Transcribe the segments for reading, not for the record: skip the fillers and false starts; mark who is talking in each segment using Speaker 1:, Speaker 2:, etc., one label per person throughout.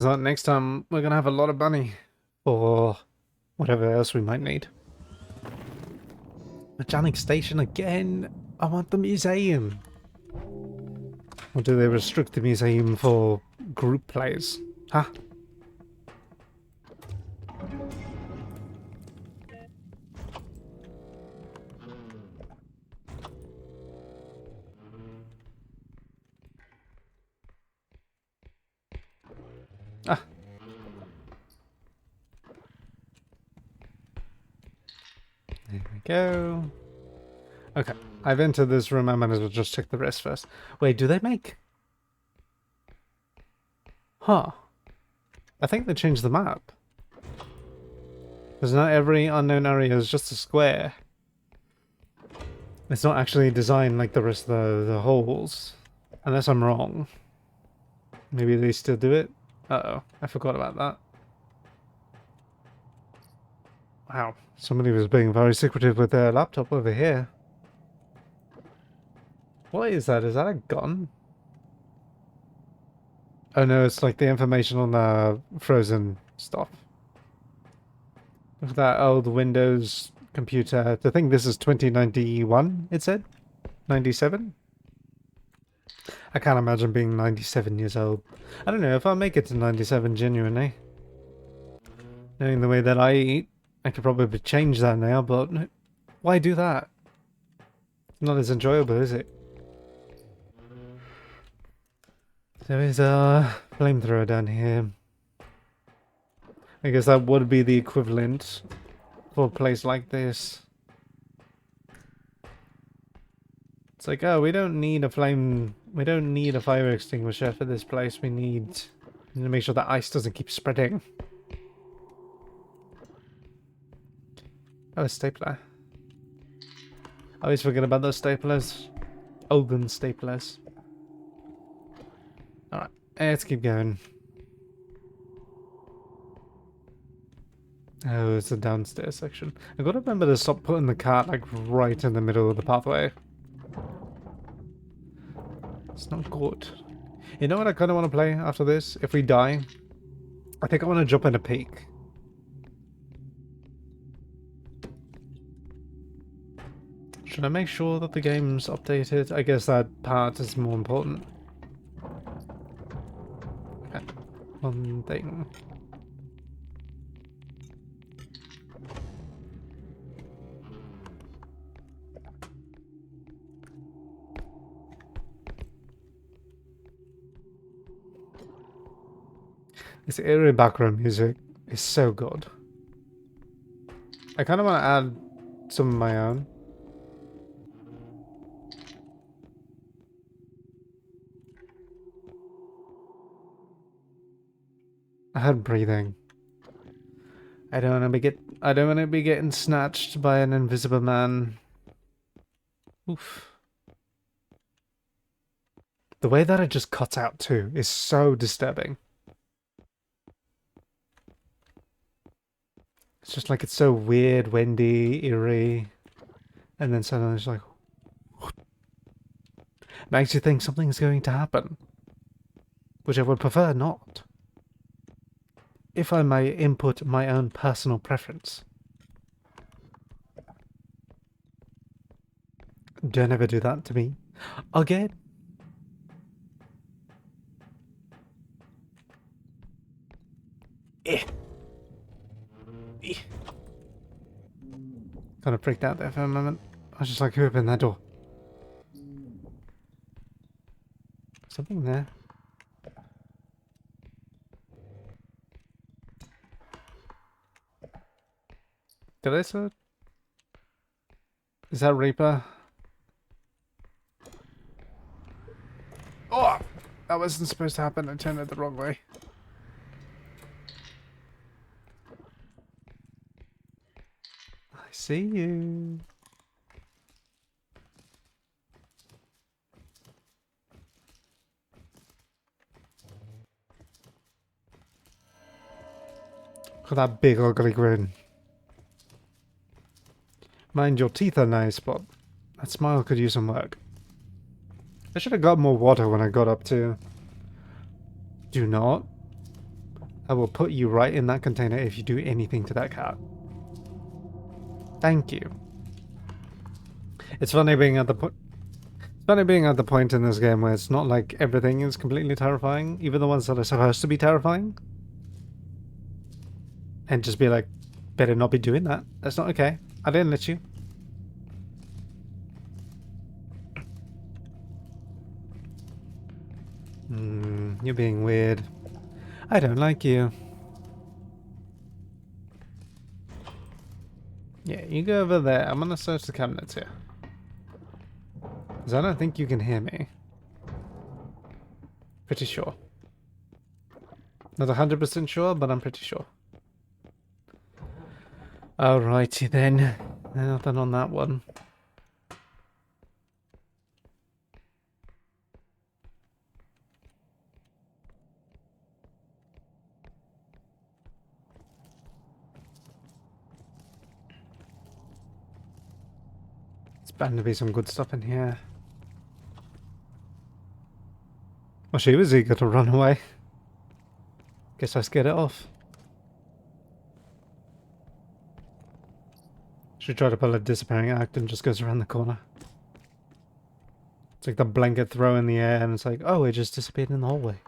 Speaker 1: So next time we're gonna have a lot of money for whatever else we might need. Mechanic Station again. I want the museum. Or do they restrict the museum for group players? Huh? Ah. There we go. Okay. I've entered this room. I might as well just check the rest first. Wait, do they make... Huh. I think they changed the map. Because not every unknown area is just a square. It's not actually designed like the rest of the holes. Unless I'm wrong. Maybe they still do it? Uh-oh. I forgot about that. Wow. Somebody was being very secretive with their laptop over here. What is that? Is that a gun? Oh no, it's like the information on the frozen stuff. Look at that old Windows computer. I think this is 2091, it said? 97? I can't imagine being 97 years old. I don't know if I'll make it to 97 genuinely. Knowing the way that I eat, I could probably change that now, but why do that? Not as enjoyable, is it? There is a flamethrower down here. I guess that would be the equivalent for a place like this. It's like, oh, we don't need a fire extinguisher for this place. We need to make sure that ice doesn't keep spreading. Oh, a stapler. I always forget about those staplers. Olden staplers. Alright, let's keep going. Oh, it's a downstairs section. I gotta remember to stop putting the cart like right in the middle of the pathway. It's not good. You know what I kind of want to play after this? If we die, I think I want to jump in a peak. Should I make sure that the game's updated? I guess that part is more important. Okay. One thing. This eerie background music is so good. I kind of want to add some of my own. I had breathing. I don't want to be getting snatched by an invisible man. Oof. The way that it just cuts out too is so disturbing. It's just like it's so weird, windy, eerie, and then suddenly it's like makes you think something's going to happen, which I would prefer not. If I may input my own personal preference. Don't ever do that to me. Again. Eh. Eh. Kind of freaked out there for a moment. I was just like, who opened that door? Something there. Did I say? Is that Reaper? Oh! That wasn't supposed to happen. I turned it the wrong way. I see you. Look at that big ugly grin. Mind your teeth are nice, but that smile could use some work. I should have got more water when I got up to. Do not. I will put you right in that container if you do anything to that cat. Thank you. It's funny being at the point. It's funny being at the point in this game where it's not like everything is completely terrifying, even the ones that are supposed to be terrifying. And just be like, better not be doing that. That's not okay. I didn't let you. You're being weird. I don't like you. Yeah, you go over there. I'm gonna search the cabinets here. Because I don't think you can hear me. Pretty sure. Not 100% sure, but I'm pretty sure. Alrighty then. Nothing on that one. It's bound to be some good stuff in here. Well, she was eager to run away. Guess I scared it off. She tried to pull a disappearing act and just goes around the corner. It's like the blanket throw in the air and it's like, oh, it just disappeared in the hallway.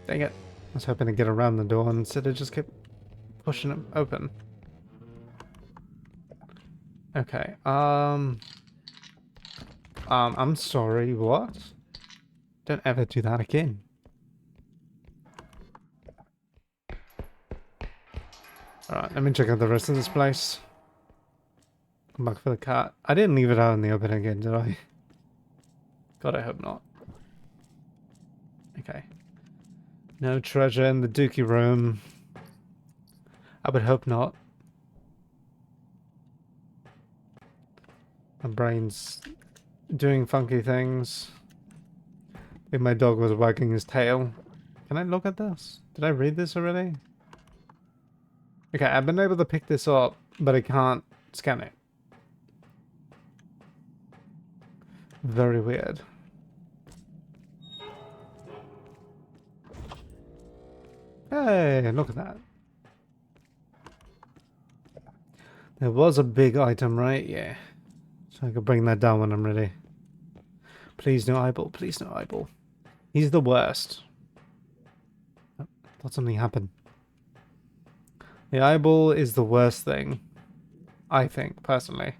Speaker 1: Dang it. I was hoping to get around the door and instead it just kept pushing it open. Okay, I'm sorry, what? Don't ever do that again. Alright, let me check out the rest of this place. Come back for the cat. I didn't leave it out in the open again, did I? God, I hope not. Okay. No treasure in the dookie room. I would hope not. My brain's doing funky things. I think my dog was wagging his tail. Can I look at this? Did I read this already? Okay, I've been able to pick this up, but I can't scan it. Very weird. Hey, look at that. There was a big item, right? Yeah. So I can bring that down when I'm ready. Please no eyeball. Please no eyeball. He's the worst. Oh, thought something happened. The eyeball is the worst thing. I think, personally.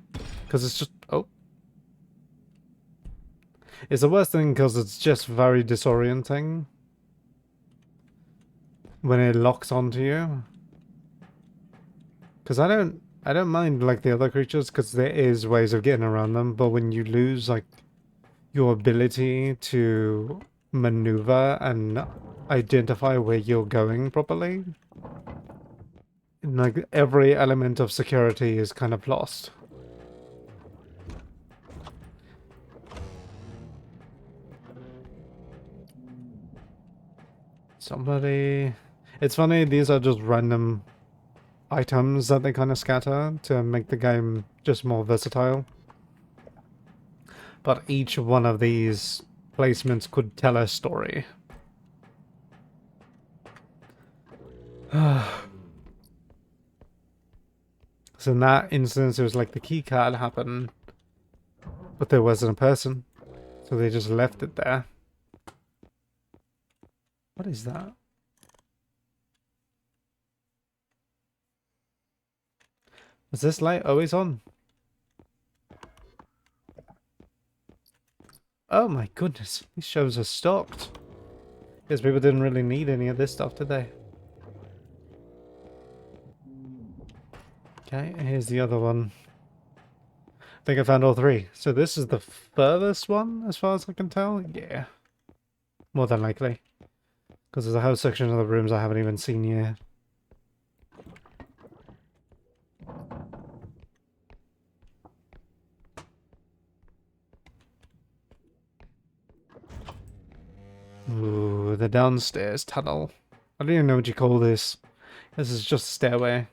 Speaker 1: Because it's just... Oh. It's the worst thing because it's just very disorienting. When it locks onto you. Because I don't mind like the other creatures because there is ways of getting around them, but when you lose like your ability to maneuver and identify where you're going properly, like every element of security is kind of lost. Somebody... It's funny, these are just random items that they kind of scatter to make the game just more versatile. But each one of these placements could tell a story. So in that instance, it was like the key card happened, but there wasn't a person. So they just left it there. What is that? Is this light always on? Oh my goodness, these shows are stocked. Because people didn't really need any of this stuff, did they? Okay, here's the other one. I think I found all three. So this is the furthest one, as far as I can tell? Yeah. More than likely. Because there's a whole section of the rooms I haven't even seen yet. Ooh, the downstairs tunnel. I don't even know what you call this. This is just a stairway.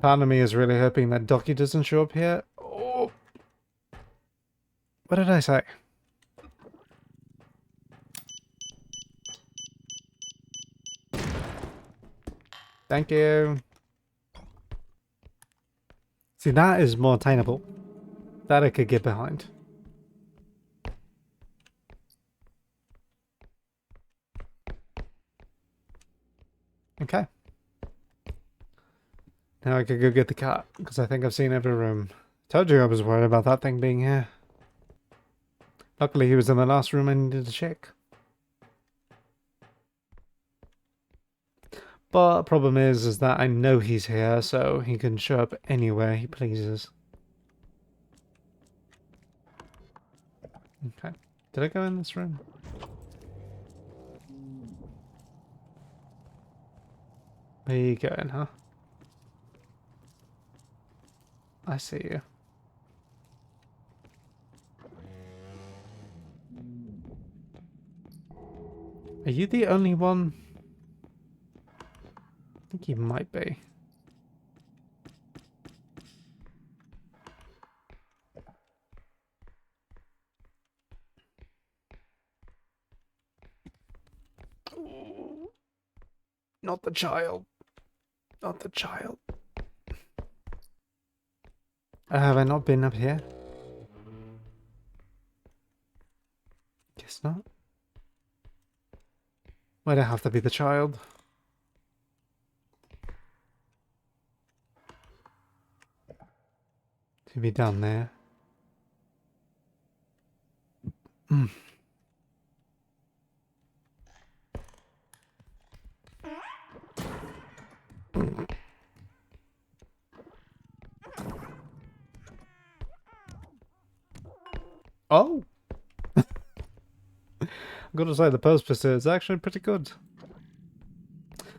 Speaker 1: Part of me is really hoping that Docky doesn't show up here. Oh. What did I say? Thank you. See, that is more attainable. That I could get behind. Okay. Now I could go get the cat, because I think I've seen every room. Told you I was worried about that thing being here. Luckily he was in the last room I needed to check. But the problem is that I know he's here, so he can show up anywhere he pleases. Okay. Did I go in this room? Where you going, huh? I see you. Are you the only one? I think you might be. Not the child. Not the child. Have I not been up here? Guess not. Why'd I have to be the child? To be down there. Mm. Oh! I've got to say, the post-pursuit is actually pretty good.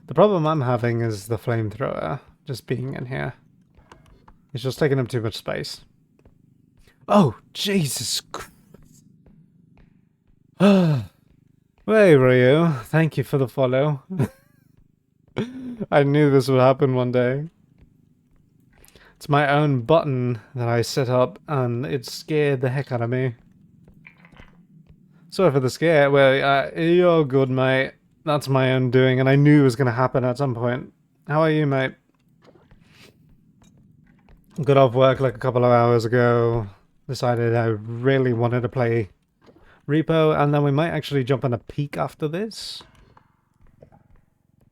Speaker 1: The problem I'm having is the flamethrower just being in here. It's just taking up too much space. Oh, Jesus Christ. Hey, Ryu. Thank you for the follow. I knew this would happen one day. It's my own button that I set up, and it scared the heck out of me. Sorry for the scare. Well, you're good, mate. That's my own doing, and I knew it was going to happen at some point. How are you, mate? Got off work like a couple of hours ago. Decided I really wanted to play R.E.P.O, and then we might actually jump on a peak after this.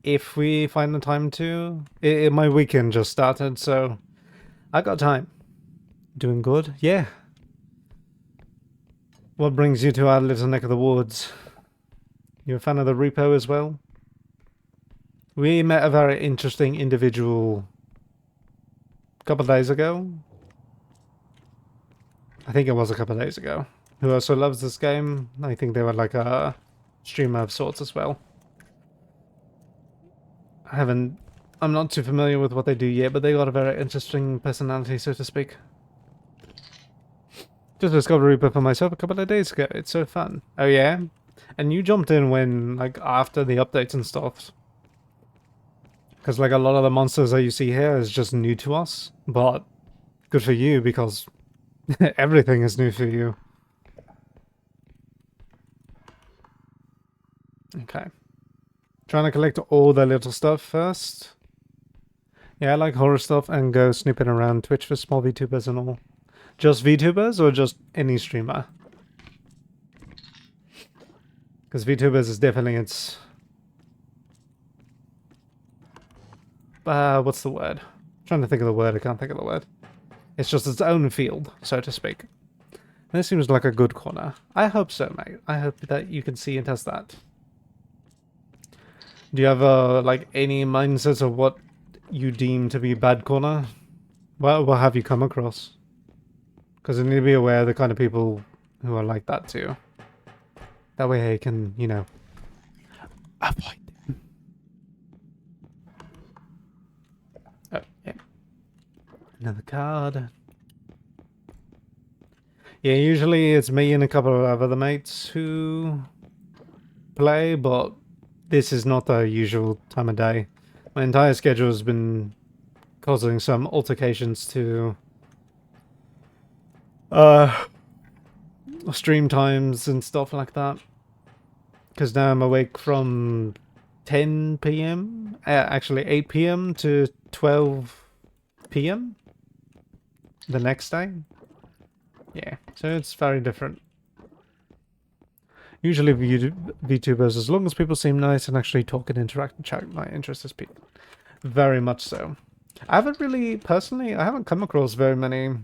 Speaker 1: If we find the time to. My weekend just started, so I got time. Doing good? Yeah. What brings you to our little neck of the woods? You a fan of the R.E.P.O as well? We met a very interesting individual a couple of days ago. I think it was a couple of days ago. Who also loves this game. I think they were like a streamer of sorts as well. I'm not too familiar with what they do yet, but they got a very interesting personality, so to speak. Just discovered R.E.P.O for myself a couple of days ago. It's so fun. Oh yeah? And you jumped in when, like, after the updates and stuff. Because, like, a lot of the monsters that you see here is just new to us. But good for you, because everything is new for you. Okay. Trying to collect all the little stuff first. Yeah, I like horror stuff and go snooping around Twitch for small VTubers and all. Just VTubers or just any streamer? Because VTubers is definitely its... what's the word? I'm trying to think of the word, I can't think of the word. It's just its own field, so to speak. And this seems like a good corner. I hope so, mate. I hope that you can see and test that. Do you have, like, any mindsets of what you deem to be a bad corner? What have you come across? Because you need to be aware of the kind of people who are like that too. That way I can, you know, avoid them. Oh, yeah. Another card. Yeah, usually it's me and a couple of other mates who play, but this is not the usual time of day. My entire schedule has been causing some altercations to stream times and stuff like that. Because now I'm awake from 10 p.m. Actually 8 p.m. to 12 p.m. the next day. Yeah, so it's very different. Usually VTubers, as long as people seem nice and actually talk and interact and chat, my interest is peaked. Very much so. I haven't really, personally, I haven't come across very many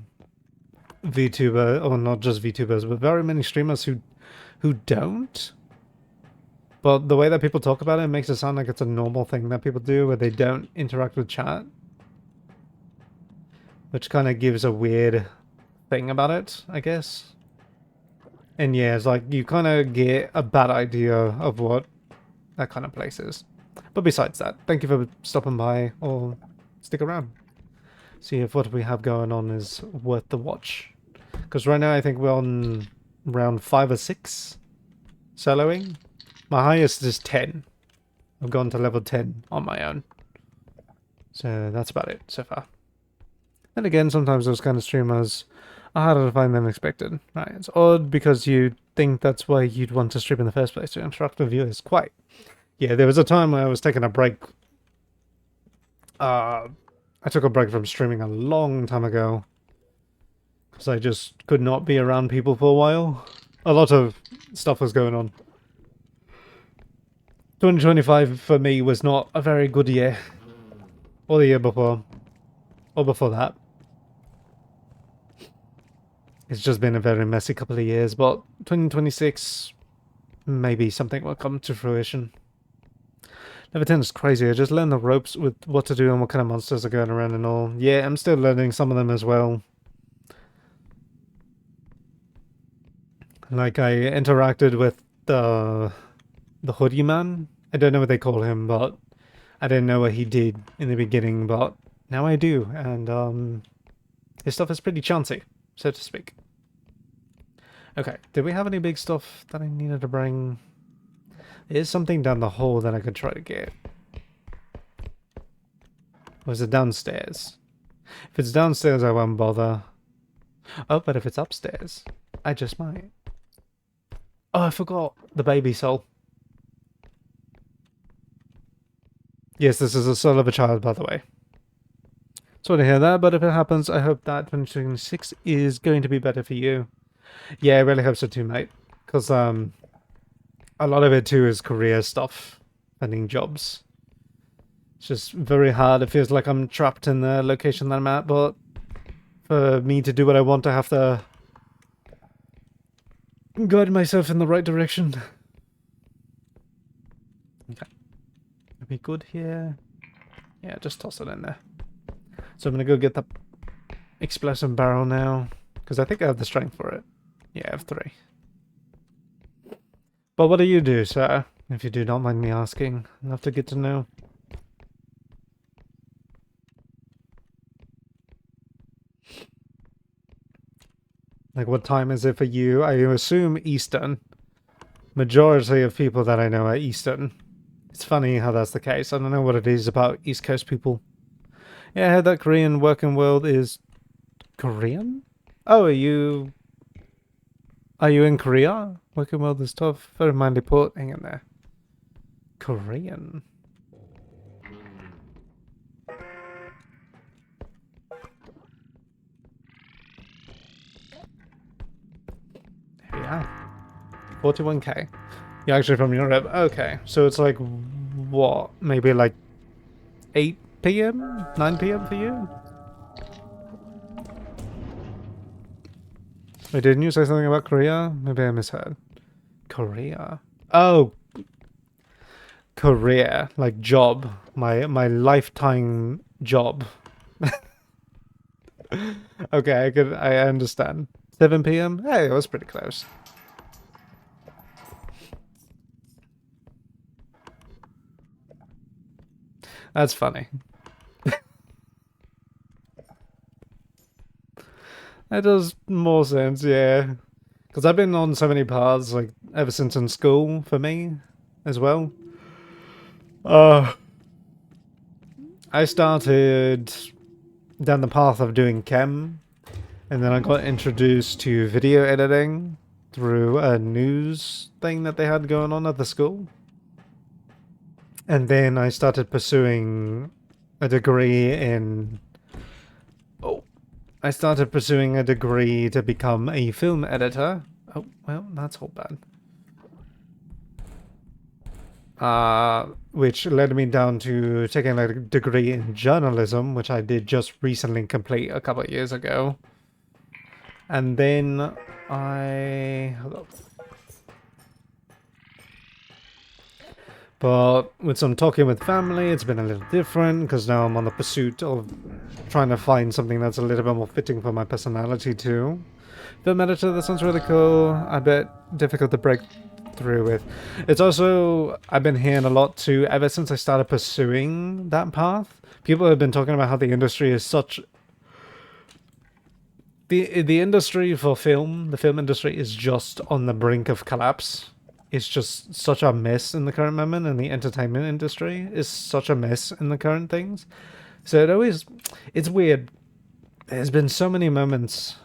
Speaker 1: VTuber, or not just VTubers, but very many streamers who don't. But the way that people talk about it makes it sound like it's a normal thing that people do, where they don't interact with chat. Which kind of gives a weird thing about it, I guess. And yeah, it's like you kind of get a bad idea of what that kind of place is. But besides that, thank you for stopping by, or stick around. See if what we have going on is worth the watch. Because right now I think we're on round 5 or 6 soloing. My highest is 10. I've gone to level 10 on my own. So that's about it so far. And again, sometimes those kind of streamers are harder to find than expected. Right? It's odd because you think that's why you'd want to stream in the first place, to interact with viewers. Quite. Yeah, there was a time where I was taking a break. I took a break from streaming a long time ago. Because I just could not be around people for a while. A lot of stuff was going on. 2025 for me was not a very good year. Or the year before. Or before that. It's just been a very messy couple of years, but 2026, maybe something will come to fruition. Level 10 is crazy. I just learned the ropes with what to do and what kind of monsters are going around and all. Yeah, I'm still learning some of them as well. Like, I interacted with the hoodie man. I don't know what they call him, but I didn't know what he did in the beginning, but now I do, and his stuff is pretty chancy, so to speak. Okay, did we have any big stuff that I needed to bring? There's something down the hall that I could try to get. Or is it downstairs? If it's downstairs, I won't bother. Oh, but if it's upstairs, I just might. Oh, I forgot the baby soul. Yes, this is a soul of a child, by the way. Sorry to hear that, but if it happens, I hope that 2026 is going to be better for you. Yeah, I really hope so too, mate. Because a lot of it too is career stuff, finding jobs. It's just very hard. It feels like I'm trapped in the location that I'm at, but for me to do what I want, I have to guide myself in the right direction. Okay. Are we good here? Yeah, just toss it in there. So I'm gonna go get the explosive barrel now, because I think I have the strength for it. Yeah, I have 3. But what do you do, sir? If you do not mind me asking, I'd love to get to know. Like, what time is it for you? I assume Eastern. Majority of people that I know are Eastern. It's funny how that's the case. I don't know what it is about East Coast people. Yeah, I heard that Korean working world is Korean? Oh, are you in Korea? Working world is tough. Very mindly put. Hang in there. Korean. Yeah. 41k. You're actually from Europe. Okay. So it's like, what? Maybe like 8 p.m? 9 p.m. for you? Wait, didn't you say something about Korea? Maybe I misheard. Korea. Oh. Career. Like job. My lifetime job. Okay, I understand. 7 p.m? Hey, it was pretty close. That's funny. That does more sense, yeah. Because I've been on so many paths, like, ever since in school, for me, as well. I started down the path of doing chem, and then I got introduced to video editing, through a news thing that they had going on at the school. And then I started pursuing a degree in... Oh, I started pursuing a degree to become a film editor. Oh, well, that's all bad. Which led me down to taking a degree in journalism, which I did just recently complete a couple of years ago. And then hold up. But with some talking with family, it's been a little different, because now I'm on the pursuit of trying to find something that's a little bit more fitting for my personality too. Film editor, that sounds really cool. I bet difficult to break through with. It's also, I've been hearing a lot too, ever since I started pursuing that path. People have been talking about how the industry is such... The industry for film, the film industry is just on the brink of collapse. It's just such a mess in the current moment, and the entertainment industry is such a mess in the current things. So it's weird. There's been so many moments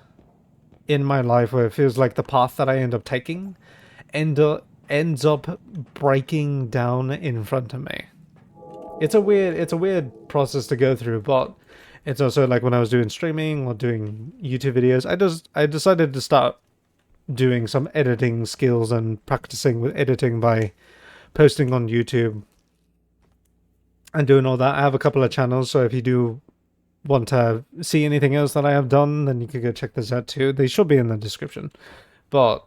Speaker 1: in my life where it feels like the path that I end up taking ends up breaking down in front of me. It's a weird process to go through, but it's also like when I was doing streaming or doing YouTube videos, I decided to start doing some editing skills and practicing with editing by posting on YouTube and doing all that. I have a couple of channels, so if you do want to see anything else that I have done, then you can go check this out too. They should be in the description. But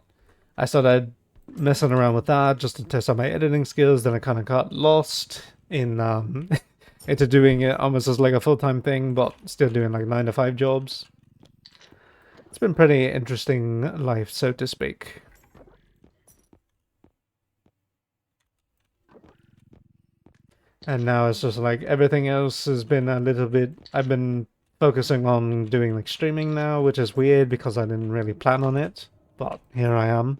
Speaker 1: I started messing around with that just to test out my editing skills. Then I kind of got lost in into doing it almost as like a full-time thing, but still doing like 9-to-5 jobs. It's been pretty interesting life, so to speak. And now it's just like everything else has been a little bit... I've been focusing on doing like streaming now, which is weird because I didn't really plan on it. But here I am.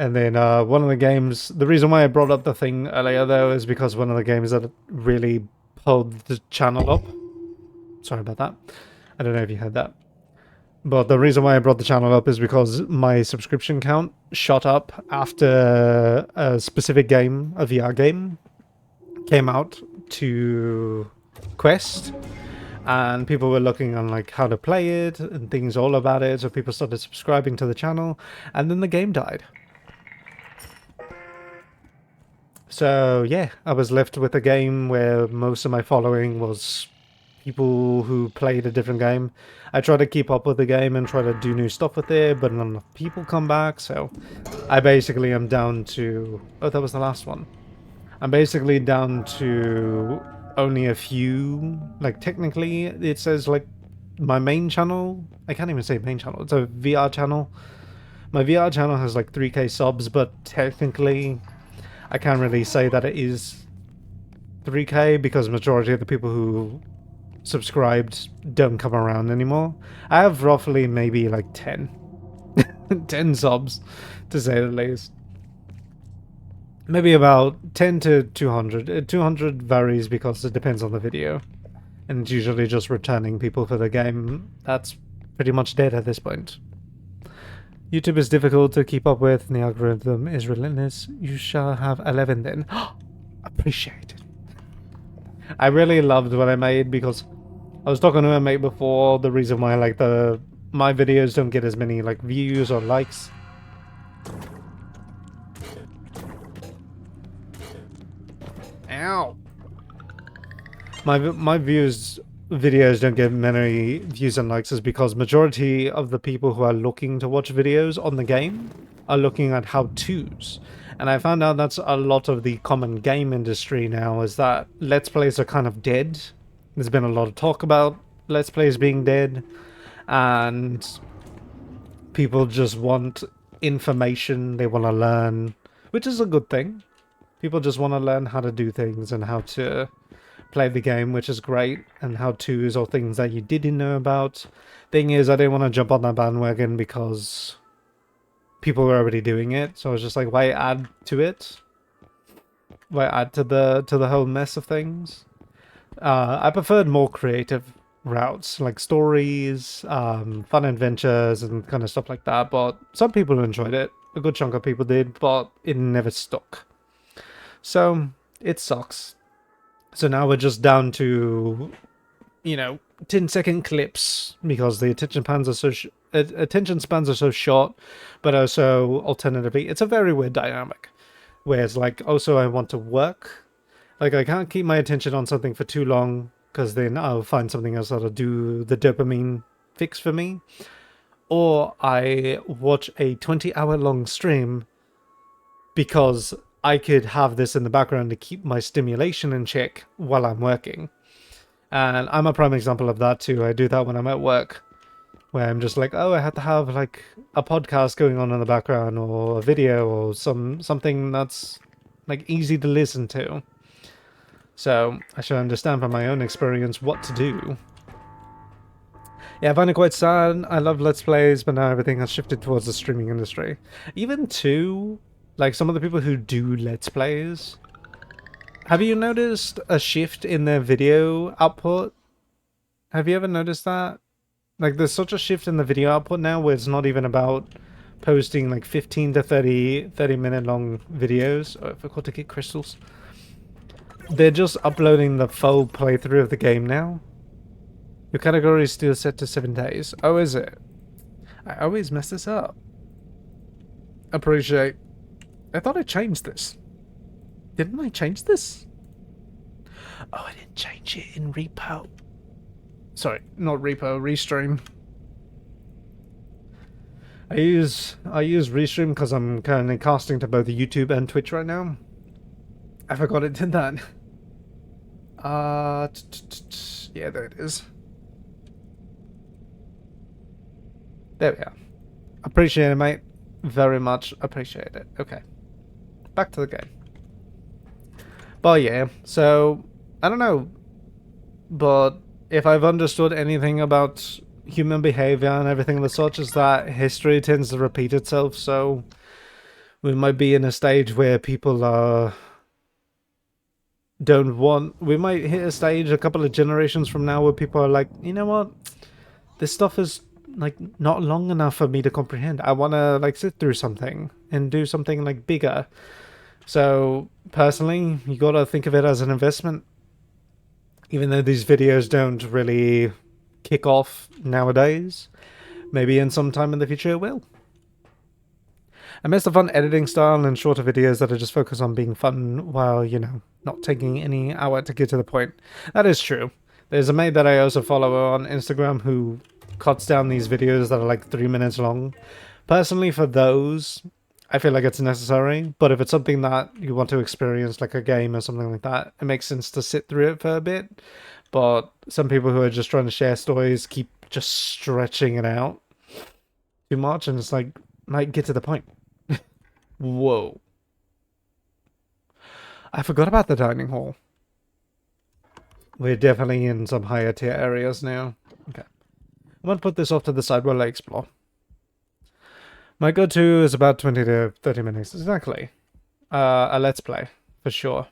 Speaker 1: And then one of the games... The reason why I brought up the thing earlier though is because one of the games that really pulled the channel up... Sorry about that. I don't know if you heard that. But the reason why I brought the channel up is because my subscription count shot up after a specific game, a VR game, came out to Quest. And people were looking on like how to play it and things all about it. So people started subscribing to the channel. And then the game died. So yeah, I was left with a game where most of my following was people who played a different game. I try to keep up with the game and try to do new stuff with it, but not enough people come back, so I basically am down to... Oh, that was the last one. I'm basically down to only a few... Like, technically, it says, like, my main channel... I can't even say main channel. It's a VR channel. My VR channel has, like, 3k subs, but technically, I can't really say that it is 3k because majority of the people who subscribed don't come around anymore. I have roughly maybe like 10 10 subs, to say the least. Maybe about 10 to 200. 200 varies because it depends on the video, and it's usually just returning people for the game. That's pretty much dead at this point. YouTube is difficult to keep up with, and the algorithm is relentless. You shall have 11 then. Appreciate it. I really loved what I made because I was talking to a mate before. The reason why like my videos don't get as many like views or likes. Ow. My videos don't get many views and likes is because majority of the people who are looking to watch videos on the game are looking at how-tos. And I found out that's a lot of the common game industry now, is that Let's Plays are kind of dead. There's been a lot of talk about Let's Plays being dead, and people just want information, they want to learn, which is a good thing. People just want to learn how to do things and how to play the game, which is great, and how-tos or things that you didn't know about. Thing is, I didn't want to jump on that bandwagon because people were already doing it, so I was just like, why add to it? Why add to the whole mess of things? I preferred more creative routes, like stories, fun adventures, and kind of stuff like that. But some people enjoyed it. A good chunk of people did, but it never stuck. So it sucks. So now we're just down to, 10-second clips because the attention spans are so short, but also alternatively, it's a very weird dynamic. Whereas, like, also I want to work. Like, I can't keep my attention on something for too long because then I'll find something else that'll do the dopamine fix for me. Or I watch a 20-hour long stream because I could have this in the background to keep my stimulation in check while I'm working. And I'm a prime example of that too. I do that when I'm at work, where I'm just like, oh, I have to have like a podcast going on in the background, or a video, or something that's like easy to listen to. So I should understand from my own experience what to do. Yeah, I find it quite sad. I love Let's Plays, but now everything has shifted towards the streaming industry. Even too, like some of the people who do Let's Plays, have you noticed a shift in their video output? Have you ever noticed that? Like, there's such a shift in the video output now where it's not even about posting like 15 to 30 minute long videos. Oh, I forgot to get crystals. They're just uploading the full playthrough of the game now. Your category is still set to 7 days. Oh, is it? I always mess this up. Appreciate. I thought I changed this. Didn't I change this? Oh, I didn't change it in R.E.P.O. Sorry, not R.E.P.O, Restream. I use Restream because I'm currently casting to both YouTube and Twitch right now. I forgot it did that. Yeah, there it is. There we are. Appreciate it, mate. Very much appreciate it. Okay. Back to the game. But yeah, so I don't know, but if I've understood anything about human behavior and everything of the such, is that history tends to repeat itself. So we might be in a stage where people we might hit a stage a couple of generations from now where people are like, you know what, this stuff is like not long enough for me to comprehend. I want to like sit through something and do something like bigger. So personally, you gotta think of it as an investment. Even though these videos don't really kick off nowadays, maybe in some time in the future it will. I miss the fun editing style and shorter videos that are just focused on being fun while, not taking any hour to get to the point. That is true. There's a mate that I also follow on Instagram who cuts down these videos that are like 3 minutes long. Personally, for those, I feel like it's necessary, but if it's something that you want to experience, like a game or something like that, it makes sense to sit through it for a bit. But some people who are just trying to share stories keep just stretching it out too much, and it's like, might get to the point. Whoa. I forgot about the dining hall. We're definitely in some higher tier areas now. Okay. I'm going to put this off to the side while I explore. My go-to is about 20 to 30 minutes. Exactly. A let's play, for sure.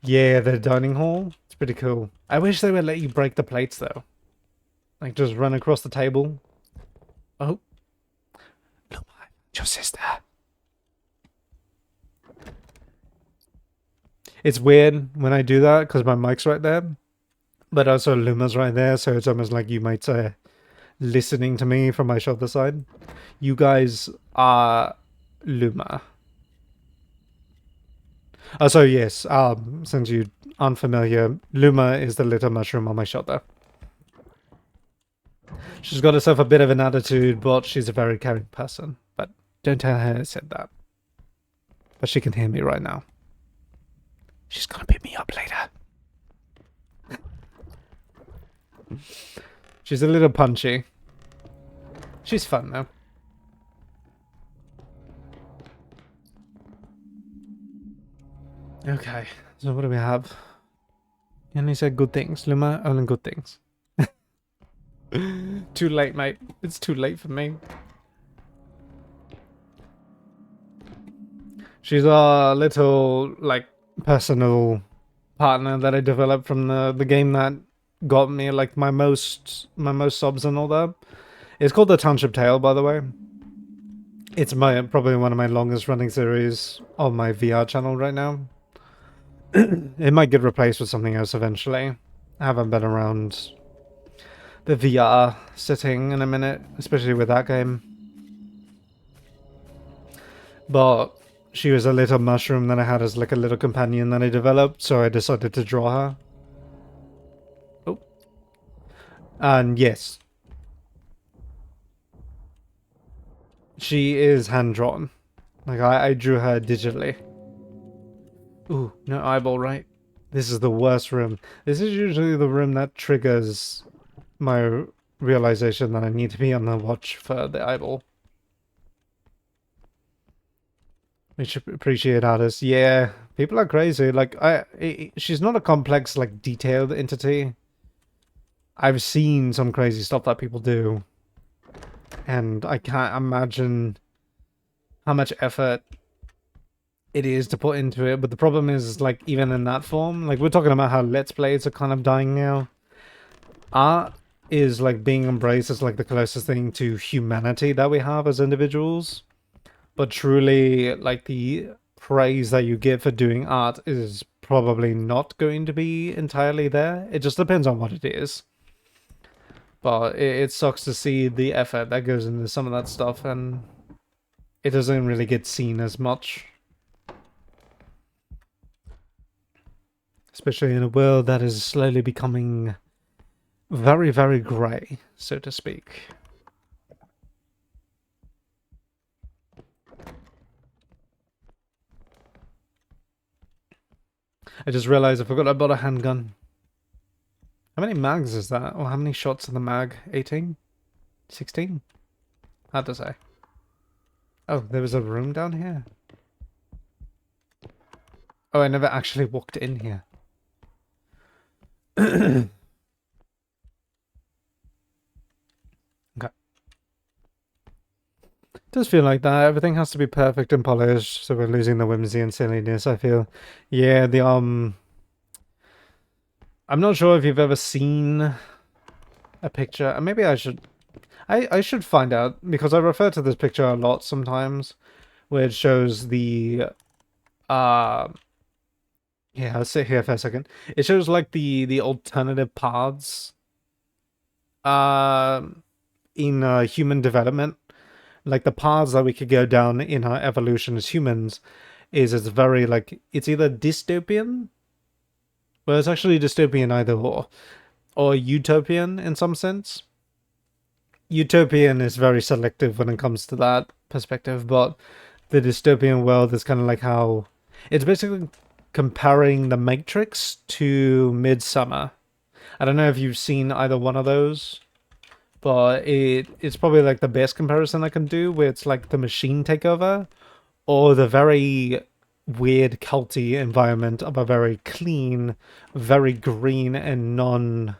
Speaker 1: Yeah, the dining hall. It's pretty cool. I wish they would let you break the plates, though. Like, just run across the table. Oh. Look, your sister. It's weird when I do that because my mic's right there. But also Luma's right there, so it's almost like you might say listening to me from my shoulder side. You guys are Luma. Oh, so yes, since you aren't familiar, Luma is the little mushroom on my shoulder. She's got herself a bit of an attitude, but she's a very caring person. But don't tell her I said that. But she can hear me right now. She's gonna pick me up later. She's a little punchy. She's fun though. Okay, so what do we have? You only said good things. Luma, only good things. Too late, mate. It's too late for me. She's a little, like, personal partner that I developed from the game that got me like my most subs and all that. It's called the Township Tale, by the way. It's probably one of my longest running series on my VR channel right now. It might get replaced with something else eventually. I haven't been around the VR setting in a minute, especially with that game. But she was a little mushroom that I had as like a little companion that I developed, so I decided to draw her. Oh. And yes, she is hand-drawn. Like, I drew her digitally. Ooh, no eyeball, right? This is the worst room. This is usually the room that triggers my realization that I need to be on the watch for the eyeball. We should appreciate artists. Yeah, people are crazy. Like, she's not a complex, like, detailed entity. I've seen some crazy stuff that people do. And I can't imagine how much effort it is to put into it. But the problem is, like, even in that form, like, we're talking about how Let's Plays are kind of dying now. Art is, like, being embraced as, like, the closest thing to humanity that we have as individuals. But truly, like, the praise that you get for doing art is probably not going to be entirely there. It just depends on what it is. But it sucks to see the effort that goes into some of that stuff, and it doesn't really get seen as much. Especially in a world that is slowly becoming very, very grey, so to speak. I just realized I forgot I bought a handgun. How many mags is that? Or how many shots in the mag? 18? 16? Hard to say. Oh, there was a room down here? Oh, I never actually walked in here. Okay. It does feel like that. Everything has to be perfect and polished, so we're losing the whimsy and silliness, I feel. Yeah, I'm not sure if you've ever seen a picture. Maybe I should... I should find out, because I refer to this picture a lot sometimes, where it shows the... Yeah, I'll sit here for a second. It shows, like, the alternative paths in human development. Like, the paths that we could go down in our evolution as humans it's very, like, it's either dystopian, well, it's actually dystopian either or utopian in some sense. Utopian is very selective when it comes to that perspective, but the dystopian world is kind of like how... It's basically comparing The Matrix to Midsummer. I don't know if you've seen either one of those, but it's probably like the best comparison I can do, where it's like the machine takeover, or the very weird culty environment of a very clean, very green and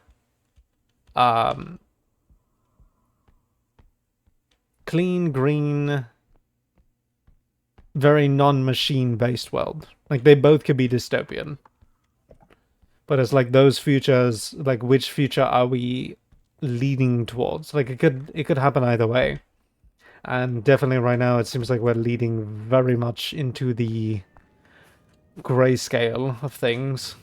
Speaker 1: clean, green, very non-machine based world. Like, they both could be dystopian. But it's like those futures, like, which future are we leading towards? Like, it could happen either way. And definitely right now it seems like we're leading very much into the grayscale of things.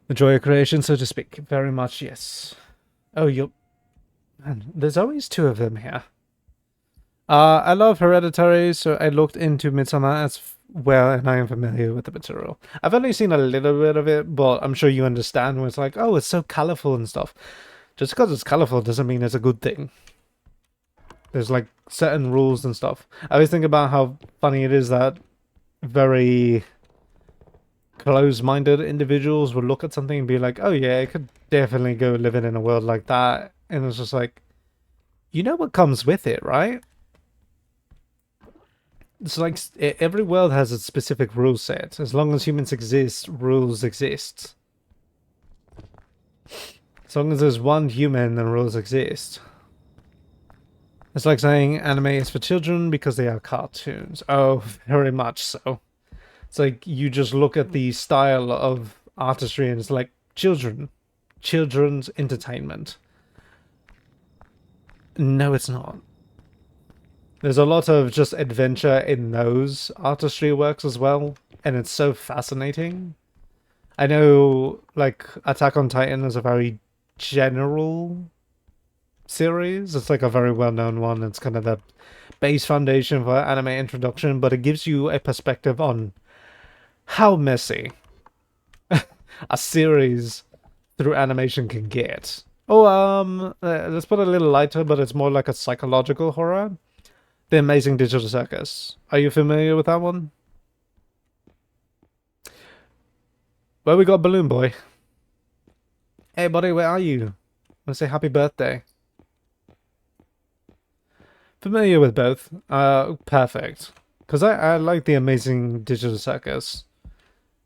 Speaker 1: The joy of creation, so to speak. Very much, yes. Oh, Man, there's always two of them here. I love Hereditary, so I looked into Midsummer as well, and I am familiar with the material. I've only seen a little bit of it, but I'm sure you understand when it's like, oh, it's so colorful and stuff. Just because it's colorful doesn't mean it's a good thing. There's, like, certain rules and stuff. I always think about how funny it is that very close-minded individuals would look at something and be like, oh yeah, I could definitely go living in a world like that. And it's just like, you know what comes with it, right? It's like every world has its specific rule set. As long as humans exist, rules exist. As long as there's one human, then rules exist. It's like saying anime is for children because they are cartoons. Oh, very much so. It's like you just look at the style of artistry and it's like children's entertainment. No, it's not. There's a lot of just adventure in those artistry works as well, and it's so fascinating. I know, like, Attack on Titan is a very general series. It's like a very well-known one. It's kind of the base foundation for anime introduction, but it gives you a perspective on how messy a series through animation can get. Oh, let's put it a little lighter, but it's more like a psychological horror. The Amazing Digital Circus. Are you familiar with that one? Well, we got Balloon Boy. Hey, buddy, where are you? I want to say happy birthday. Familiar with both. Perfect. Because I like The Amazing Digital Circus.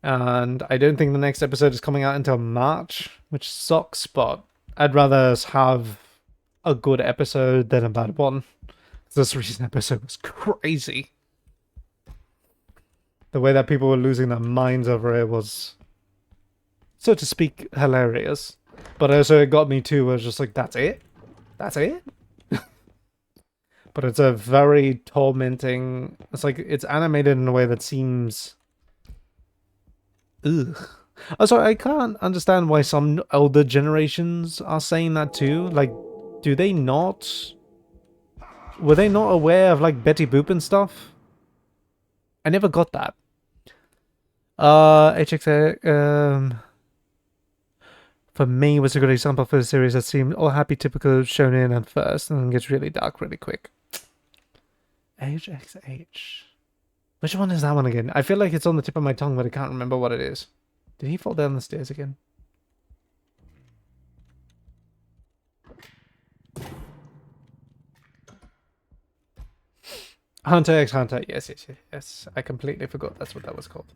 Speaker 1: And I don't think the next episode is coming out until March, which sucks, but I'd rather us have a good episode than a bad one. This recent episode was crazy. The way that people were losing their minds over it was, so to speak, hilarious. But also it got me too, I was just like, that's it? That's it? But it's a very tormenting... It's like, it's animated in a way that seems... Ugh. Also, I can't understand why some older generations are saying that too. Like, do they not... Were they not aware of, like, Betty Boop and stuff? I never got that. HXA, for me, was a good example for a series that seemed all happy, typical shonen at first, and then gets really dark really quick. HXH. Which one is that one again? I feel like it's on the tip of my tongue, but I can't remember what it is. Did he fall down the stairs again? Hunter x Hunter. Yes, yes, yes, yes. I completely forgot that's what that was called.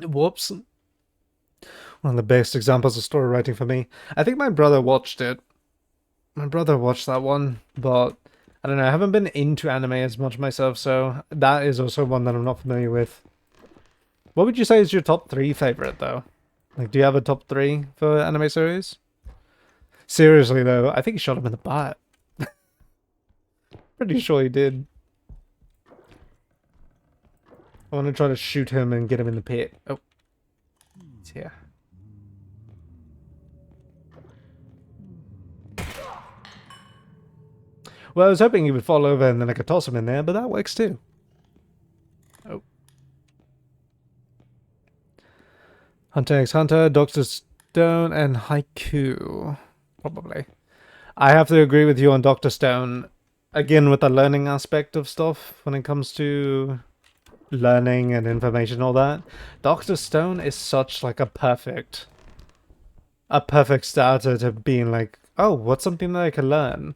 Speaker 1: Whoops. One of the best examples of story writing for me. I think my brother watched it. My brother watched that one, but I don't know. I haven't been into anime as much myself, so that is also one that I'm not familiar with. What would you say is your top 3 favorite, though? Like, do you have a top 3 for anime series? Seriously, though, I think he shot him in the butt. Pretty sure he did. I want to try to shoot him and get him in the pit. Oh. He's here. Well, I was hoping he would fall over and then I could toss him in there, but that works too. Oh. Hunter x Hunter, Dr. Stone, and Haiku. Probably. I have to agree with you on Dr. Stone. Again, with the learning aspect of stuff, when it comes to learning and information and all that. Dr. Stone is such like a perfect starter to being like, oh, what's something that I can learn?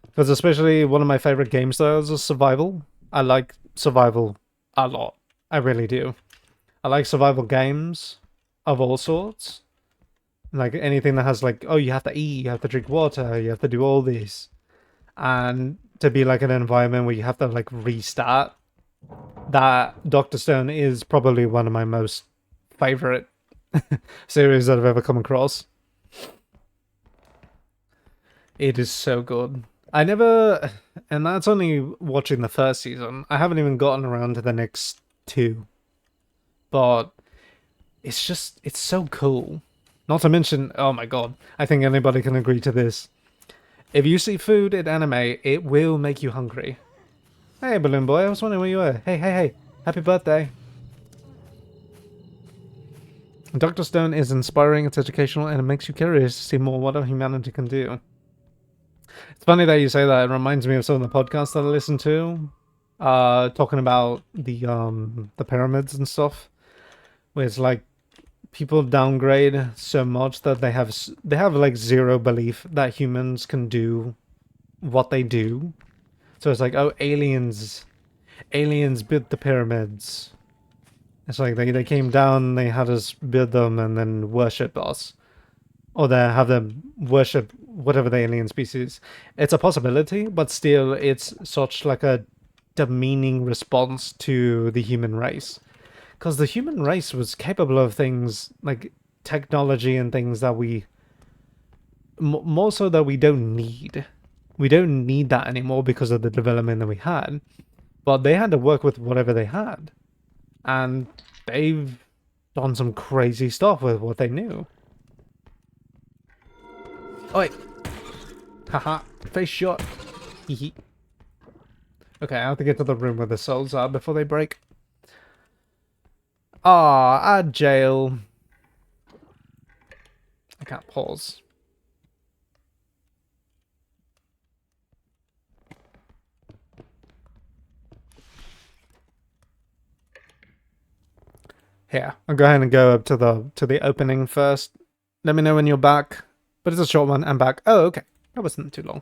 Speaker 1: Because especially one of my favorite game styles is survival. I like survival a lot. I really do. I like survival games of all sorts. Like anything that has like, oh, you have to eat, you have to drink water, you have to do all this. And to be like an environment where you have to like restart. That Dr. Stone is probably one of my most favorite series that I've ever come across. It is so good. I never, and that's only watching the first season. I haven't even gotten around to the next 2. But it's just, it's so cool. Not to mention, oh my god, I think anybody can agree to this. If you see food in anime, it will make you hungry. Hey, Balloon Boy, I was wondering where you were. Hey, hey, hey, happy birthday. Dr. Stone is inspiring, it's educational, and it makes you curious to see more what humanity can do. It's funny that you say that. It reminds me of some of the podcasts that I listen to, talking about the pyramids and stuff, where it's like people downgrade so much that they have like zero belief that humans can do what they do, So it's like, oh, aliens built the pyramids. It's like they came down, they had us build them, and then worship us. Or they have them worship whatever the alien species. It's a possibility, but still, it's such like a demeaning response to the human race. Because the human race was capable of things like technology and things that we... more so that we don't need. We don't need that anymore because of the development that we had. But they had to work with whatever they had. And they've done some crazy stuff with what they knew. Oh, wait. Haha. Face shot. Hehe. Okay, I have to get to the room where the souls are before they break. Ah, jail. I can't pause. Here, I'll go ahead and go up to the opening first. Let me know when you're back. But it's a short one. I'm back. Oh, okay. That wasn't too long.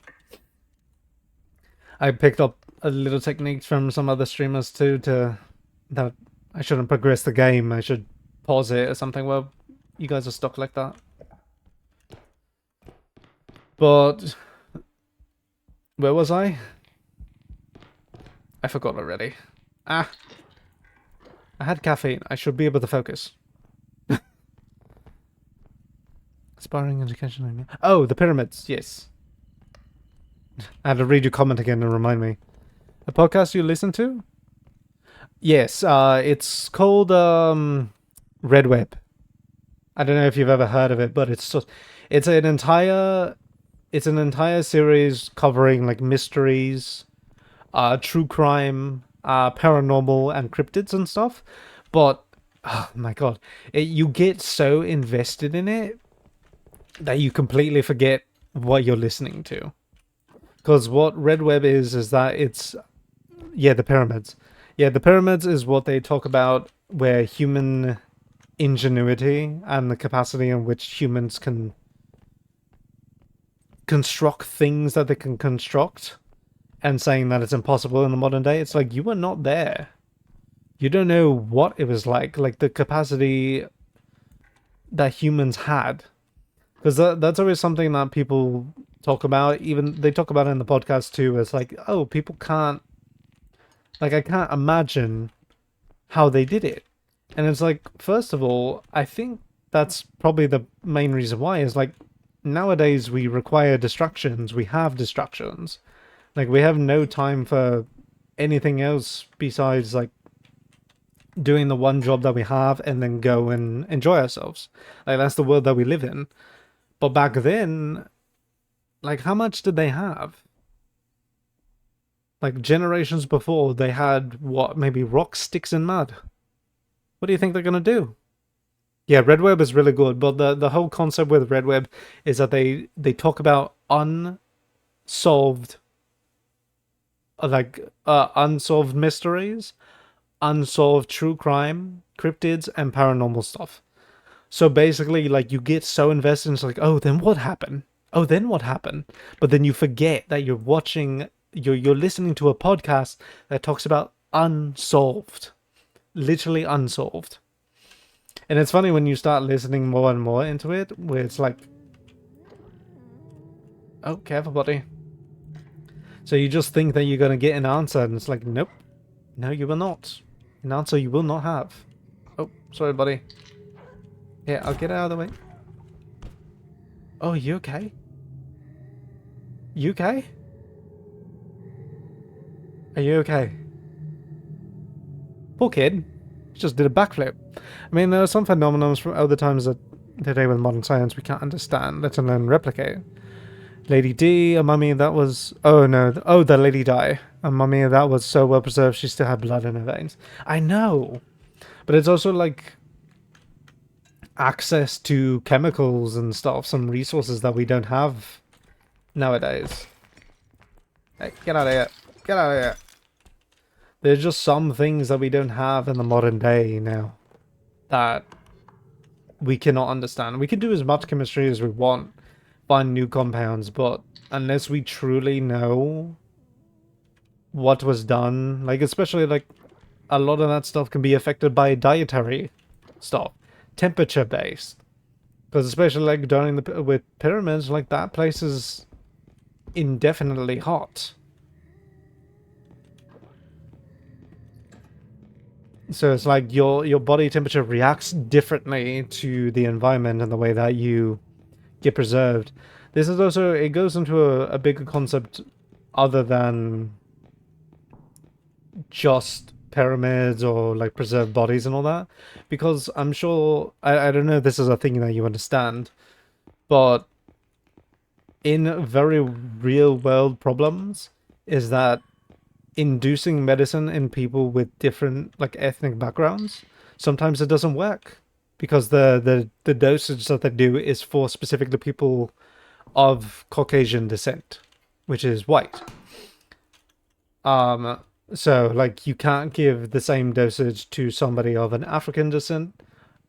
Speaker 1: I picked up a little techniques from some other streamers too that I shouldn't progress the game. I should pause it or something. Well, you guys are stuck like that. But where was I? I forgot already. Ah. I had caffeine. I should be able to focus. Aspiring education. Oh, the pyramids. Yes. I had to read your comment again and remind me. A podcast you listen to? Yes. It's called R.E.P.O. I don't know if you've ever heard of it, but it's an entire series covering like mysteries, true crime, paranormal, and cryptids and stuff. But oh my god, you get so invested in it that you completely forget what you're listening to. Because what R.E.P.O is that it's the pyramids. Yeah, the pyramids is what they talk about, where human ingenuity and the capacity in which humans can construct things that they can construct, and saying that it's impossible in the modern day. It's like, you were not there. You don't know what it was like the capacity that humans had. Because that's always something that people talk about. Even they talk about it in the podcast too. It's like, oh, people can't... like, I can't imagine how they did it. And it's like, first of all, I think that's probably the main reason why, is like, nowadays we require distractions. We have distractions. Like, we have no time for anything else besides, like, doing the one job that we have and then go and enjoy ourselves. Like, that's the world that we live in. But back then, like, how much did they have? Like, generations before, they had, what, maybe rocks, sticks, and mud. What do you think they're gonna do? Yeah, R.E.P.O is really good, but the whole concept with R.E.P.O is that they talk about unsolved unsolved mysteries, unsolved true crime, cryptids, and paranormal stuff. So basically, like, you get so invested, it's like, oh, then what happened? Oh, then what happened? But then you forget that you're listening to a podcast that talks about unsolved. Literally unsolved. And it's funny when you start listening more and more into it, where it's like, oh, careful, buddy. So you just think that you're going to get an answer, and it's like, nope. No, you will not. An answer you will not have. Oh, sorry, buddy. Here, I'll get out of the way. Oh, you okay? You okay? Are you okay? Poor kid. He just did a backflip. I mean, there are some phenomena from other times that today with modern science we can't understand, let alone replicate. Lady D, a mummy that was... oh no, oh, the Lady Di. A mummy that was so well preserved she still had blood in her veins. I know! But it's also like access to chemicals and stuff, some resources that we don't have nowadays. Hey, get out of here. Get out of here. There's just some things that we don't have in the modern day now that we cannot understand. We can do as much chemistry as we want, find new compounds, but unless we truly know what was done. Like, especially, like, a lot of that stuff can be affected by dietary stuff. Temperature-based. Because especially, like, down with pyramids, like, that place is indefinitely hot. So it's like your body temperature reacts differently to the environment and the way that you get preserved. This is also, it goes into a bigger concept other than just pyramids or like preserved bodies and all that. Because I'm sure, I don't know if this is a thing that you understand, but in very real world problems is that inducing medicine in people with different like ethnic backgrounds, sometimes it doesn't work because the dosage that they do is for specifically people of Caucasian descent, which is white. So like you can't give the same dosage to somebody of an African descent,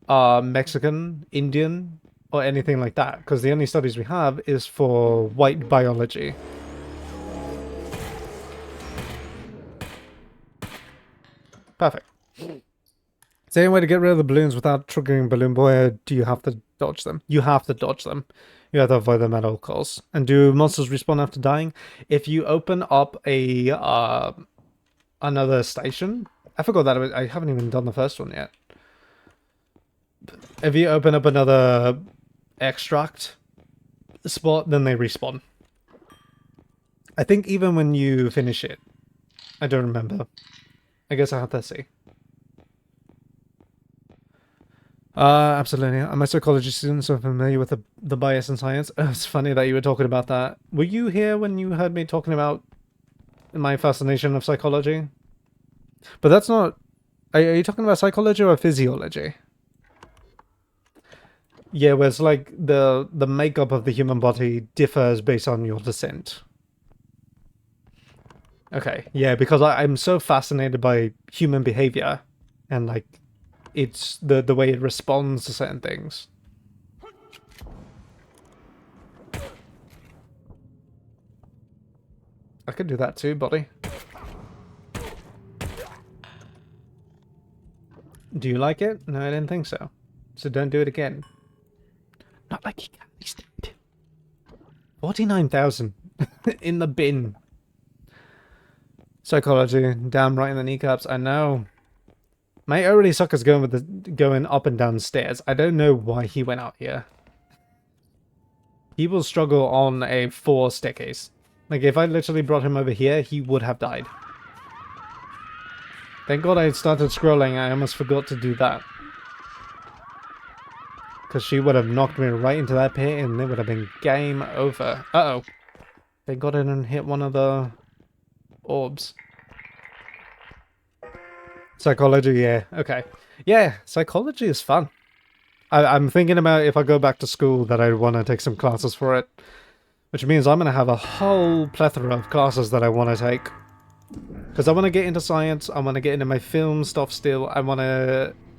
Speaker 1: Mexican, Indian, or anything like that, because the only studies we have is for white biology. Perfect. Is there any way to get rid of the balloons without triggering Balloon Boy, or do you have to dodge them? You have to dodge them. You have to avoid them at all costs. And do monsters respawn after dying? If you open up a another station, I forgot that I haven't even done the first one yet. If you open up another extract spot, then they respawn. I think even when you finish it. I don't remember. I guess I have to see. Absolutely. I'm a psychology student, so I'm familiar with the bias in science. It's funny that you were talking about that. Were you here when you heard me talking about my fascination of psychology? But that's not... Are you talking about psychology or physiology? Yeah, where it's like the makeup of the human body differs based on your descent. Okay, yeah, because I'm so fascinated by human behavior and like it's the way it responds to certain things. I could do that too, buddy. Do you like it? No, I didn't think so. So don't do it again. Not like he can't be dead. 49,000 in the bin. Psychology, damn right in the kneecaps. I know. My already sucker's going up and down stairs. I don't know why he went out here. He will struggle on a 4 staircase. Like if I literally brought him over here, he would have died. Thank God I started scrolling. I almost forgot to do that. Because she would have knocked me right into that pit and it would have been game over. Uh-oh. Thank God I didn't hit one of the orbs. Psychology, yeah. Okay. Yeah, psychology is fun. I'm thinking about if I go back to school that I want to take some classes for it. Which means I'm going to have a whole plethora of classes that I want to take. Because I want to get into science, I want to get into my film stuff still,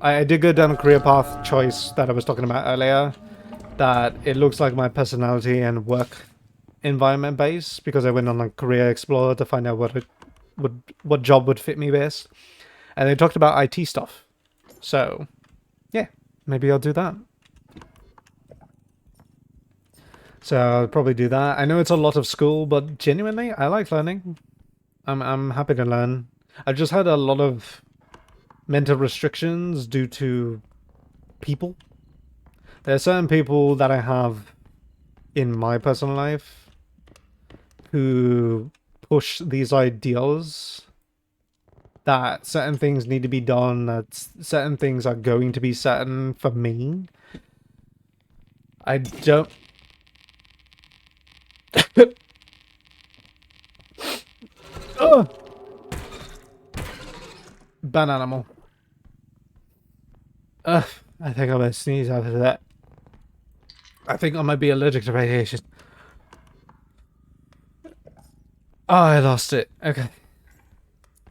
Speaker 1: I did go down a career path choice that I was talking about earlier. That it looks like my personality and work environment base, because I went on a career explorer to find out what job would fit me best. And they talked about IT stuff. So, yeah, maybe I'll do that. So I'll probably do that. I know it's a lot of school, but genuinely, I like learning. I'm happy to learn. I've just had a lot of mental restrictions due to people. There are certain people that I have in my personal life who push these ideals that certain things need to be done, that certain things are going to be certain for me. I don't... Oh! Ban animal. Ugh, I think I'm gonna sneeze after that. I think I might be allergic to radiation. Oh, I lost it. Okay.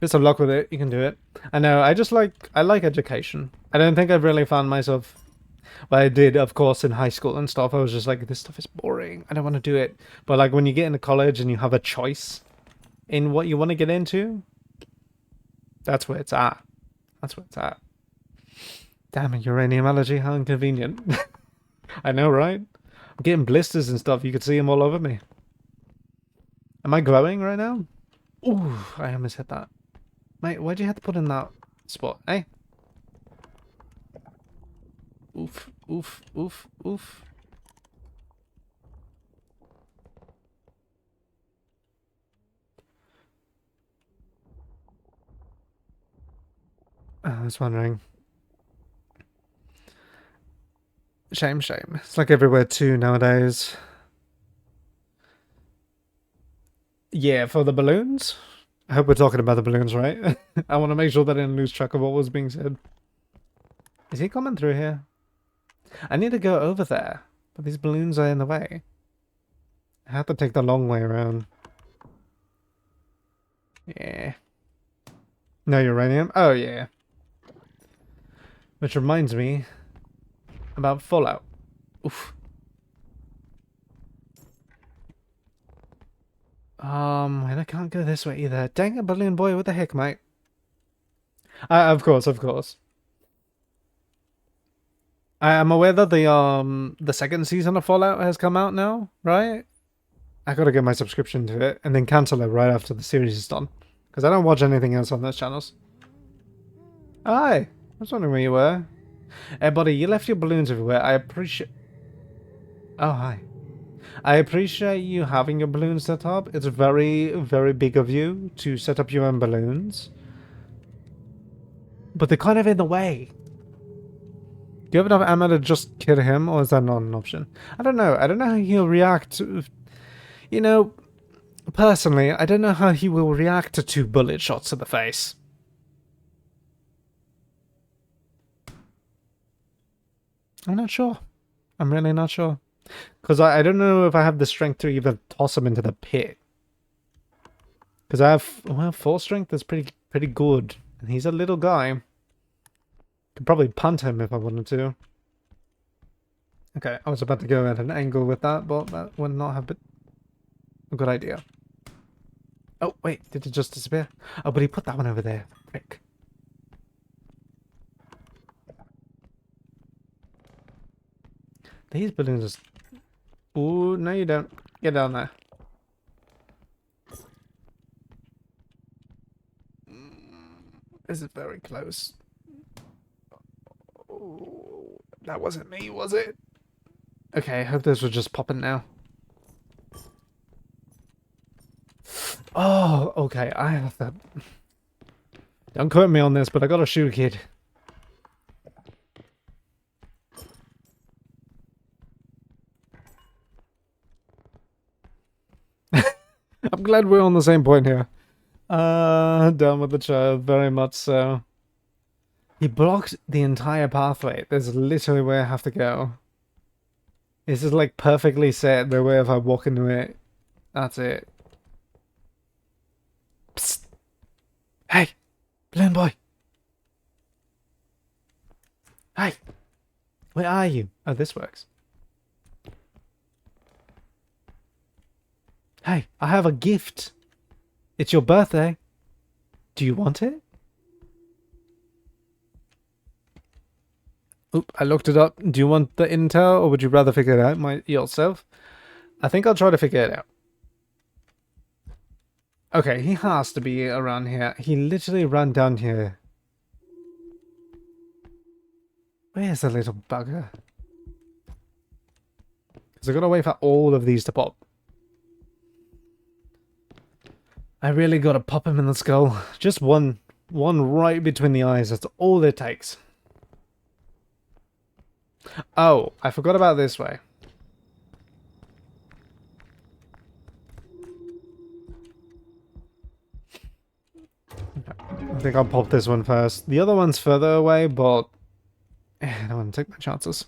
Speaker 1: Get some luck with it. You can do it. I know. I like education. I don't think I've really found myself. Well, I did, of course, in high school and stuff. I was just like, this stuff is boring. I don't want to do it. But like when you get into college and you have a choice, in what you want to get into, that's where it's at. That's where it's at. Damn it, uranium allergy, how inconvenient. I know, right? I'm getting blisters and stuff. You could see them all over me. Am I glowing right now? Ooh, I almost hit that. Mate, why'd you have to put in that spot, eh? Oof, oof, oof, oof. I was wondering. Shame, shame. It's like everywhere too nowadays. Yeah, for the balloons? I hope we're talking about the balloons, right? I want to make sure that I didn't lose track of what was being said. Is he coming through here? I need to go over there, but these balloons are in the way. I have to take the long way around. Yeah. No uranium? Oh, yeah. Which reminds me about Fallout. Oof. And I can't go this way either. Dang it, balloon boy, what the heck, mate? Of course, of course. I am aware that the second season of Fallout has come out now, right? I gotta get my subscription to it and then cancel it right after the series is done. Because I don't watch anything else on those channels. Hi! I was wondering where you were. Hey, buddy, you left your balloons everywhere. I appreciate... Oh, hi. I appreciate you having your balloons set up. It's very, very big of you to set up your own balloons. But they're kind of in the way. Do you have enough ammo to just kill him, or is that not an option? I don't know. I don't know how he'll react to... You know, personally, I don't know how he will react to 2 bullet shots to the face. I'm not sure. I'm really not sure. Because I don't know if I have the strength to even toss him into the pit. Because I have, well, 4 strength is pretty good. And he's a little guy. Could probably punt him if I wanted to. Okay, I was about to go at an angle with that, but that would not have been a good idea. Oh, wait, did it just disappear? Oh, but he put that one over there. Frick. These balloons are... Ooh, no you don't. Get down there. This is very close. Oh, that wasn't me, was it? Okay, I hope this was just popping now. Oh, okay, I have that. Don't quote me on this, but I gotta shoot a kid. I'm glad we're on the same point here. Down with the child, very much so. He blocked the entire pathway. There's literally where I have to go. This is like perfectly set the way if I walk into it. That's it. Psst. Hey! Balloon boy! Hey! Where are you? Oh, this works. Hey, I have a gift. It's your birthday. Do you want it? Oop, I looked it up. Do you want the intel or would you rather figure it out yourself? I think I'll try to figure it out. Okay, he has to be around here. He literally ran down here. Where's the little bugger? Because I gotta wait for all of these to pop. I really gotta pop him in the skull. Just one right between the eyes. That's all it takes. Oh, I forgot about this way. I think I'll pop this one first. The other one's further away, but I don't want to take my chances.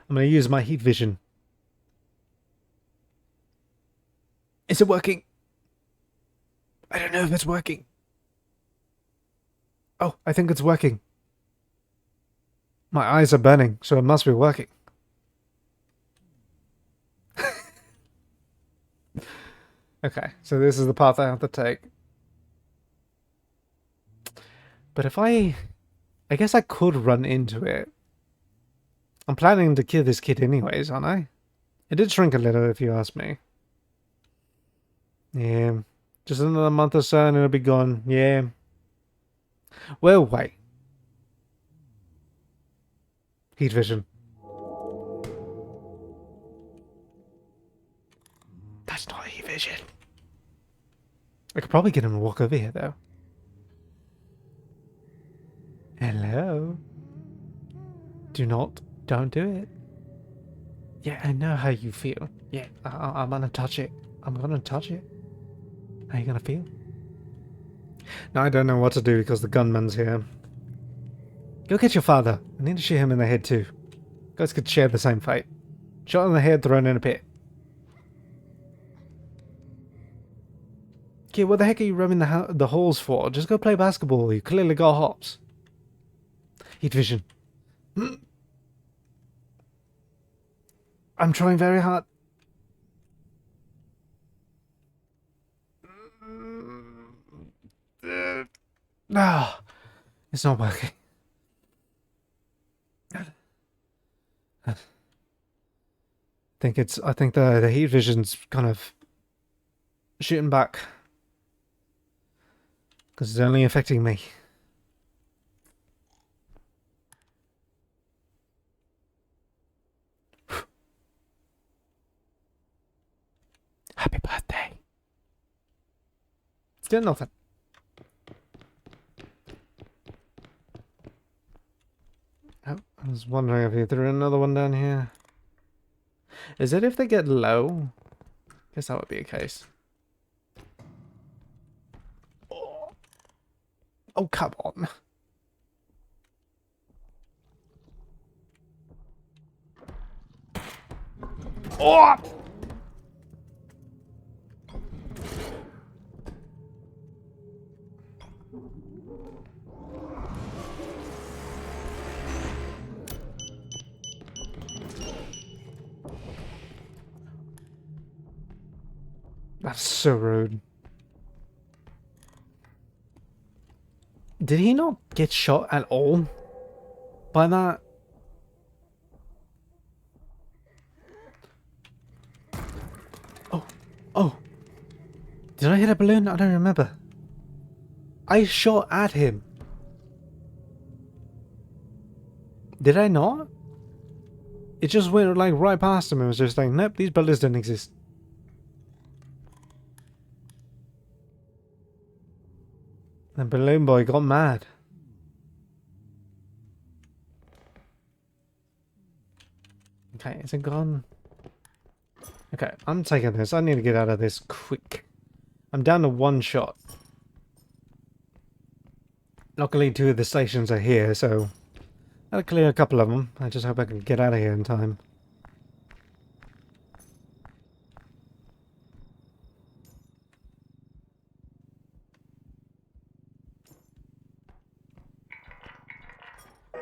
Speaker 1: I'm going to use my heat vision. Is it working? I don't know if it's working. Oh, I think it's working. My eyes are burning, so it must be working. Okay, so this is the path I have to take. But if I guess I could run into it. I'm planning to kill this kid anyways, aren't I? It did shrink a little, if you ask me. Yeah. Just another month or so and it'll be gone. Yeah. Well, wait. Heat vision. That's not heat vision. I could probably get him to walk over here, though. Hello? Don't do it. Yeah, I know how you feel. Yeah, I'm gonna touch it. I'm gonna touch it. How you gonna feel? Now I don't know what to do because the gunman's here. Go get your father. I need to shoot him in the head too. Guys could share the same fate. Shot in the head, thrown in a pit. Kid, what the heck are you rubbing the halls for? Just go play basketball. You clearly got hops. Heat vision. I'm trying very hard. No, it's not working. I think the heat vision's kind of shooting back because it's only affecting me. Happy birthday. Still nothing. Oh, I was wondering if you threw another one down here. Is it if they get low? Guess that would be a case. Oh, come on. Oh! That's so rude. Did he not get shot at all by that? Oh, oh. Did I hit a balloon? I don't remember. I shot at him. Did I not? It just went like right past him and was just like, nope, these bullets don't exist. The balloon boy got mad. Okay, is it gone? Okay, I'm taking this. I need to get out of this quick. I'm down to one shot. Luckily, two of the stations are here, so I'll clear a couple of them. I just hope I can get out of here in time.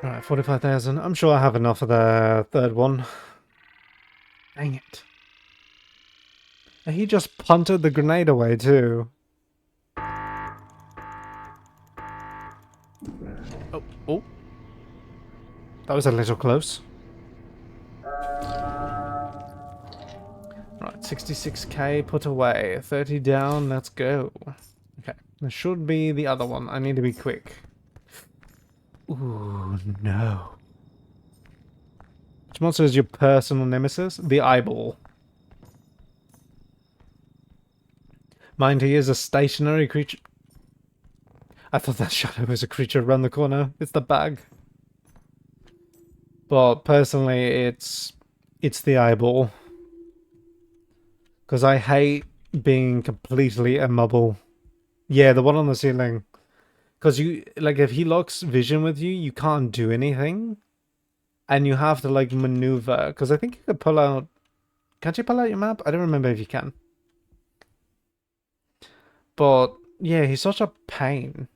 Speaker 1: Alright, 45,000. I'm sure I have enough of the third one. Dang it. And he just punted the grenade away too. Oh, oh. That was a little close. Right, 66k put away. 30 down, let's go. Okay, there should be the other one. I need to be quick. Ooh, no. Which monster is your personal nemesis? The eyeball. Mind he is a stationary creature. I thought that shadow was a creature around the corner. It's the bag. But personally, it's the eyeball. Because I hate being completely immobile. Yeah, the one on the ceiling. Because you, like, if he locks vision with you, you can't do anything. And you have to, like, maneuver. Because I think you could pull out... Can't you pull out your map? I don't remember if you can. But, yeah, he's such a pain.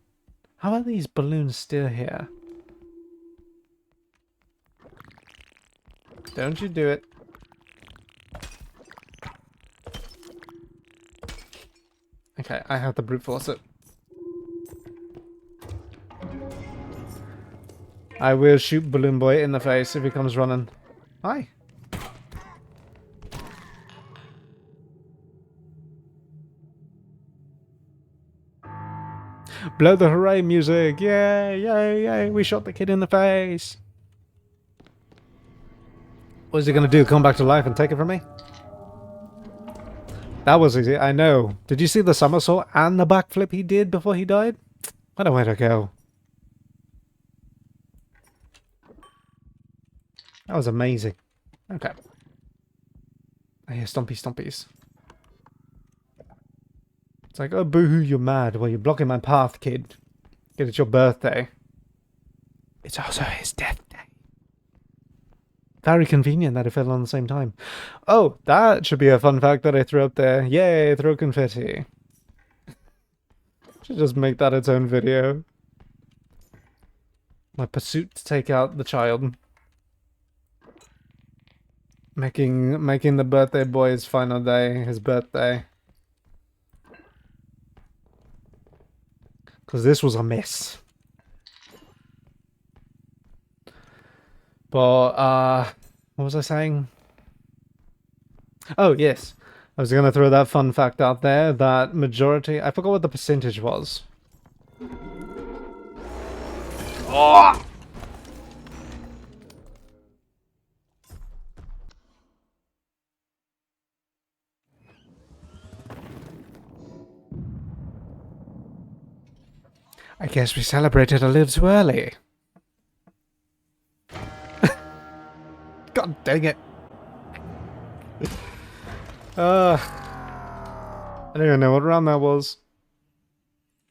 Speaker 1: How are these balloons still here? Don't you do it. Okay, I have to brute force it. I will shoot Balloon Boy in the face if he comes running. Hi. Blow the hooray music! Yay, yay, yay! We shot the kid in the face! What is he gonna do? Come back to life and take it from me? That was easy, I know. Did you see the somersault and the backflip he did before he died? What a way to go. That was amazing. Okay. I hear stompy stompies. It's like, oh boo-hoo, you're mad. Well, you're blocking my path, kid. Kid, it's your birthday. It's also his death day. Very convenient that it fell on the same time. Oh, that should be a fun fact that I threw up there. Yay, throw confetti. Should just make that its own video. My pursuit to take out the child. Making the birthday boy's final day his birthday. Because this was a mess. But, what was I saying? Oh, yes. I was going to throw that fun fact out there, that majority... I forgot what the percentage was. Oh! I guess we celebrated a little too early. God dang it. I don't even know what round that was.